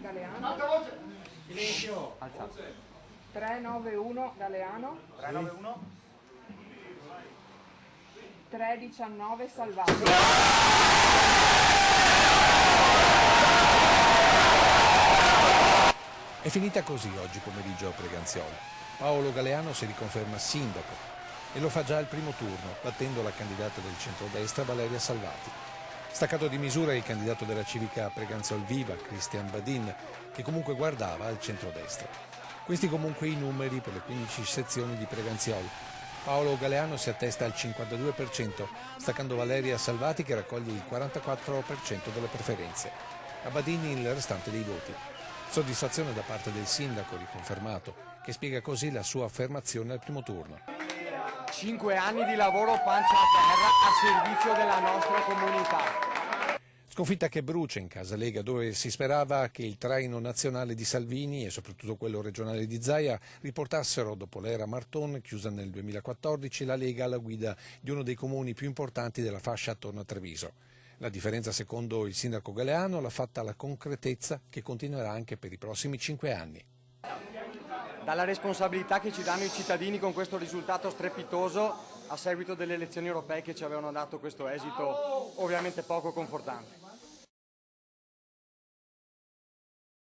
Galeano. Silenzio. 391 Galeano. 391. 319 Salvati. È finita così oggi pomeriggio a Preganziolo. Paolo Galeano si riconferma sindaco e lo fa già al primo turno, battendo la candidata del centrodestra Valeria Salvati. Staccato di misura il candidato della civica Preganziol Viva, Cristian Badin, che comunque guardava al centrodestra. Questi comunque i numeri per le 15 sezioni di Preganziol. Paolo Galeano si attesta al 52%, staccando Valeria Salvati che raccoglie il 44% delle preferenze. A Badin il restante dei voti. Soddisfazione da parte del sindaco riconfermato, che spiega così la sua affermazione al primo turno. 5 anni di lavoro pancia a terra a servizio della nostra comunità. Sconfitta che brucia in casa Lega, dove si sperava che il traino nazionale di Salvini e soprattutto quello regionale di Zaia riportassero, dopo l'era Marton, chiusa nel 2014, la Lega alla guida di uno dei comuni più importanti della fascia attorno a Treviso. La differenza, secondo il sindaco Galeano, l'ha fatta la concretezza che continuerà anche per i prossimi 5 anni. Dalla responsabilità che ci danno i cittadini con questo risultato strepitoso a seguito delle elezioni europee che ci avevano dato questo esito ovviamente poco confortante.